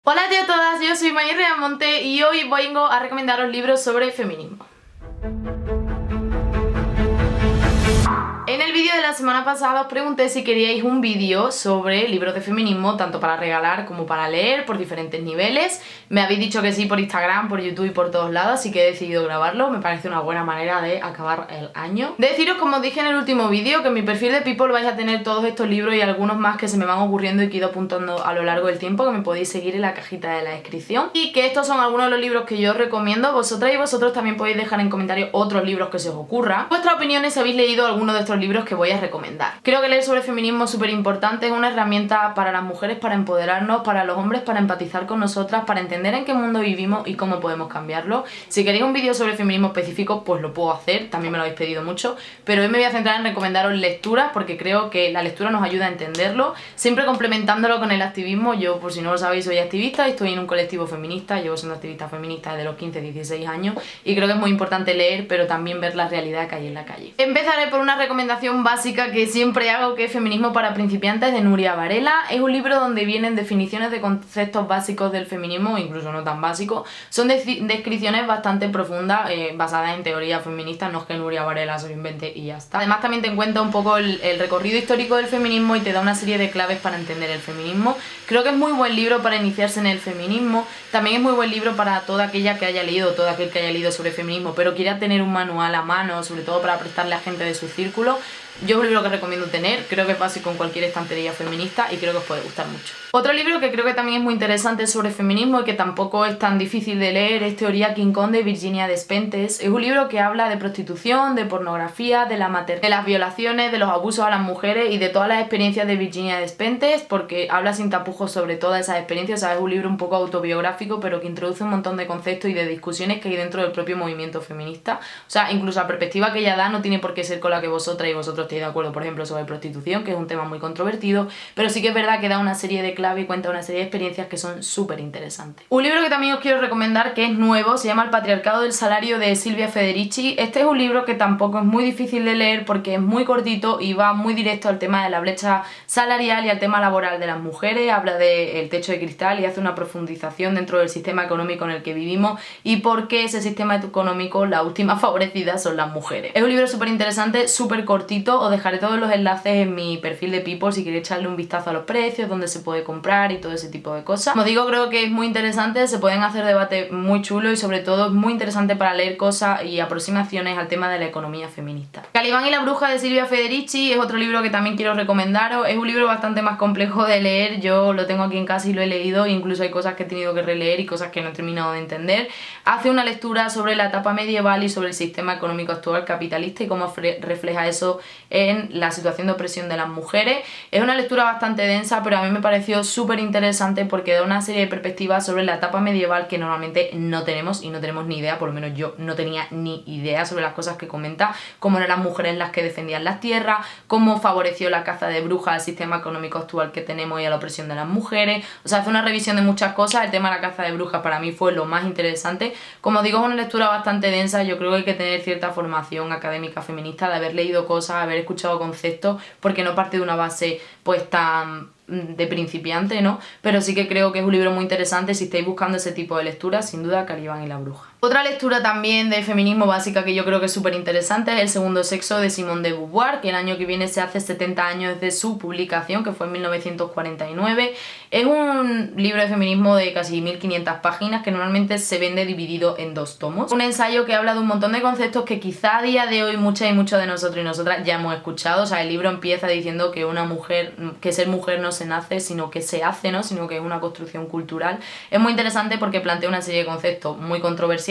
Hola a todas, yo soy Mari Reamonte y hoy vengo a recomendaros libros sobre feminismo. En el vídeo de la semana pasada os pregunté si queríais un vídeo sobre libros de feminismo, tanto para regalar como para leer, por diferentes niveles. Me habéis dicho que sí por Instagram, por YouTube y por todos lados, así que he decidido grabarlo. Me parece una buena manera de acabar el año. Deciros, como os dije en el último vídeo, que en mi perfil de People vais a tener todos estos libros y algunos más que se me van ocurriendo y que he ido apuntando a lo largo del tiempo, que me podéis seguir en la cajita de la descripción. Y que estos son algunos de los libros que yo os recomiendo. Vosotras y vosotros también podéis dejar en comentarios otros libros que se os ocurra. Vuestras opiniones si habéis leído alguno de estos libros que voy a recomendar. Creo que leer sobre feminismo es súper importante, es una herramienta para las mujeres para empoderarnos, para los hombres para empatizar con nosotras, para entender en qué mundo vivimos y cómo podemos cambiarlo. Si queréis un vídeo sobre feminismo específico, pues lo puedo hacer, también me lo habéis pedido mucho, pero hoy me voy a centrar en recomendaros lecturas porque creo que la lectura nos ayuda a entenderlo, siempre complementándolo con el activismo. Yo, por si no lo sabéis, soy activista y estoy en un colectivo feminista, llevo siendo activista feminista desde los 15-16 años y creo que es muy importante leer, pero también ver la realidad que hay en la calle. Empezaré por una recomendación básica que siempre hago, que es Feminismo para principiantes, de Nuria Varela. Es un libro donde vienen definiciones de conceptos básicos del feminismo, incluso no tan básicos. Son descripciones bastante profundas, basadas en teoría feminista, no es que Nuria Varela se lo invente y ya está. Además también te cuenta un poco el recorrido histórico del feminismo y te da una serie de claves para entender el feminismo. Creo que es muy buen libro para iniciarse en el feminismo. También es muy buen libro para toda aquella que haya leído, todo aquel que haya leído sobre feminismo, pero quiera tener un manual a mano, sobre todo para prestarle a gente de su círculo. Yo es un libro que recomiendo tener, creo que es básico en cualquier estantería feminista y creo que os puede gustar mucho. Otro libro que creo que también es muy interesante sobre feminismo y que tampoco es tan difícil de leer es Teoría King Kong, de Virginia Despentes. Es un libro que habla de prostitución, de pornografía, de las violaciones, de los abusos a las mujeres y de todas las experiencias de Virginia Despentes, porque habla sin tapujos sobre todas esas experiencias. O sea, es un libro un poco autobiográfico, pero que introduce un montón de conceptos y de discusiones que hay dentro del propio movimiento feminista. O sea, incluso la perspectiva que ella da no tiene por qué ser con la que vosotras y vosotros estéis de acuerdo, por ejemplo, sobre prostitución, que es un tema muy controvertido, pero sí que es verdad que da una serie de clave y cuenta una serie de experiencias que son súper interesantes. Un libro que también os quiero recomendar, que es nuevo, se llama El patriarcado del salario, de Silvia Federici. Este es un libro que tampoco es muy difícil de leer porque es muy cortito y va muy directo al tema de la brecha salarial y al tema laboral de las mujeres. Habla del techo de cristal y hace una profundización dentro del sistema económico en el que vivimos y por qué ese sistema económico, las últimas favorecidas son las mujeres. Es un libro súper interesante, súper cortito. Os dejaré todos los enlaces en mi perfil de People si queréis echarle un vistazo a los precios, dónde se puede comprar y todo ese tipo de cosas. Como digo, creo que es muy interesante, se pueden hacer debates muy chulos y sobre todo es muy interesante para leer cosas y aproximaciones al tema de la economía feminista. Calibán y la bruja, de Silvia Federici, es otro libro que también quiero recomendaros. Es un libro bastante más complejo de leer, yo lo tengo aquí en casa y lo he leído, e incluso hay cosas que he tenido que releer y cosas que no he terminado de entender. Hace una lectura sobre la etapa medieval y sobre el sistema económico actual capitalista y cómo refleja eso en la situación de opresión de las mujeres. Es una lectura bastante densa, pero a mí me pareció súper interesante porque da una serie de perspectivas sobre la etapa medieval que normalmente no tenemos y no tenemos ni idea, por lo menos yo no tenía ni idea sobre las cosas que comenta, cómo eran las mujeres las que defendían las tierras, cómo favoreció la caza de brujas al sistema económico actual que tenemos y a la opresión de las mujeres. O sea, hace una revisión de muchas cosas. El tema de la caza de brujas para mí fue lo más interesante. Como digo, es una lectura bastante densa, yo creo que hay que tener cierta formación académica feminista, de haber leído cosas, haber escuchado conceptos, porque no parte de una base pues tan de principiante, ¿no? Pero sí que creo que es un libro muy interesante si estáis buscando ese tipo de lectura, sin duda, Calibán y la bruja. Otra lectura también de feminismo básica que yo creo que es súper interesante es El segundo sexo, de Simone de Beauvoir, que el año que viene se hace 70 años de su publicación, que fue en 1949. Es un libro de feminismo de casi 1500 páginas que normalmente se vende dividido en 2 tomos. Un ensayo que habla de un montón de conceptos que quizá a día de hoy muchas y muchos de nosotros y nosotras ya hemos escuchado. O sea, el libro empieza diciendo que una mujer, que ser mujer no se nace, sino que se hace, ¿no? Sino que es una construcción cultural. Es muy interesante porque plantea una serie de conceptos muy controversiales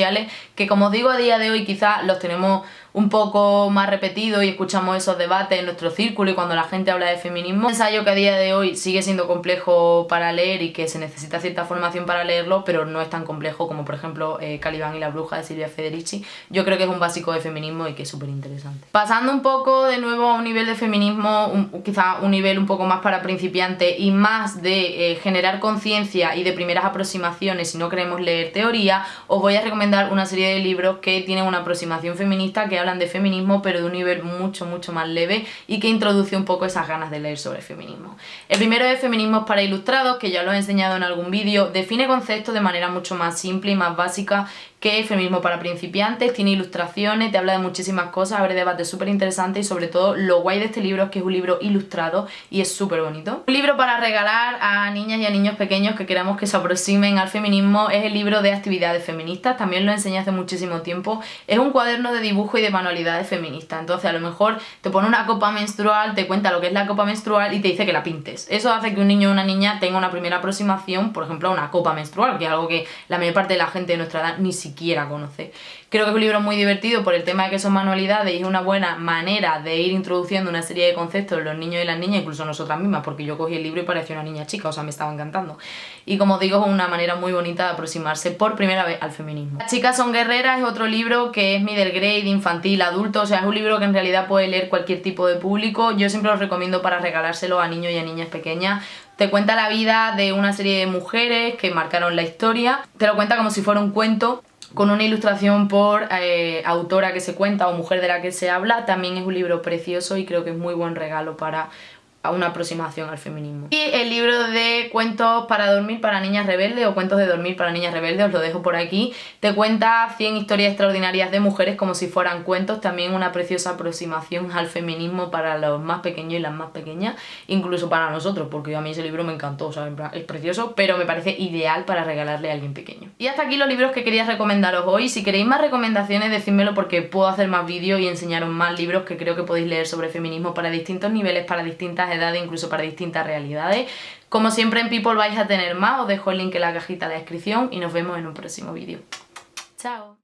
que, como os digo, a día de hoy quizás los tenemos un poco más repetidos y escuchamos esos debates en nuestro círculo y cuando la gente habla de feminismo. Un ensayo que a día de hoy sigue siendo complejo para leer y que se necesita cierta formación para leerlo, pero no es tan complejo como, por ejemplo, Calibán y la bruja, de Silvia Federici. Yo creo que es un básico de feminismo y que es súper interesante. Pasando un poco de nuevo a un nivel de feminismo, quizá un nivel un poco más para principiantes y más de generar conciencia y de primeras aproximaciones si no queremos leer teoría, os voy a recomendar una serie de libros que tienen una aproximación feminista que que hablan de feminismo, pero de un nivel mucho más leve y que introduce un poco esas ganas de leer sobre feminismo. El primero es Feminismos para Ilustrados, que ya lo he enseñado en algún vídeo. Define conceptos de manera mucho más simple y más básica que Feminismo para Principiantes. Tiene ilustraciones, te habla de muchísimas cosas, abre debates súper interesantes y sobre todo lo guay de este libro es que es un libro ilustrado y es súper bonito. Un libro para regalar a niñas y a niños pequeños que queramos que se aproximen al feminismo es el libro de actividades feministas. También lo enseñé hace muchísimo tiempo. Es un cuaderno de dibujo y de manualidades feministas. Entonces a lo mejor te pone una copa menstrual, te cuenta lo que es la copa menstrual y te dice que la pintes. Eso hace que un niño o una niña tenga una primera aproximación, por ejemplo, a una copa menstrual, que es algo que la mayor parte de la gente de nuestra edad ni siquiera conoce. Creo que es un libro muy divertido por el tema de que son manualidades y es una buena manera de ir introduciendo una serie de conceptos en los niños y las niñas, incluso nosotras mismas, porque yo cogí el libro y parecía una niña chica, o sea, me estaba encantando. Y como digo, es una manera muy bonita de aproximarse por primera vez al feminismo. Las chicas son guerreras es otro libro que es middle grade, infantil, adulto, o sea, es un libro que en realidad puede leer cualquier tipo de público. Yo siempre lo recomiendo para regalárselo a niños y a niñas pequeñas. Te cuenta la vida de una serie de mujeres que marcaron la historia, te lo cuenta como si fuera un cuento, con una ilustración por autora que se cuenta o mujer de la que se habla. También es un libro precioso y creo que es muy buen regalo para una aproximación al feminismo. Y el libro de cuentos para dormir para niñas rebeldes o cuentos de dormir para niñas rebeldes, os lo dejo por aquí. Te cuenta 100 historias extraordinarias de mujeres como si fueran cuentos, también una preciosa aproximación al feminismo para los más pequeños y las más pequeñas, incluso para nosotros, porque a mí ese libro me encantó, o sea, es precioso, pero me parece ideal para regalarle a alguien pequeño. Y hasta aquí los libros que quería recomendaros hoy. Si queréis más recomendaciones, decídmelo porque puedo hacer más vídeos y enseñaros más libros que creo que podéis leer sobre feminismo para distintos niveles, para distintas edades, incluso para distintas realidades. Como siempre en People vais a tener más, os dejo el link en la cajita de la descripción y nos vemos en un próximo vídeo. ¡Chao!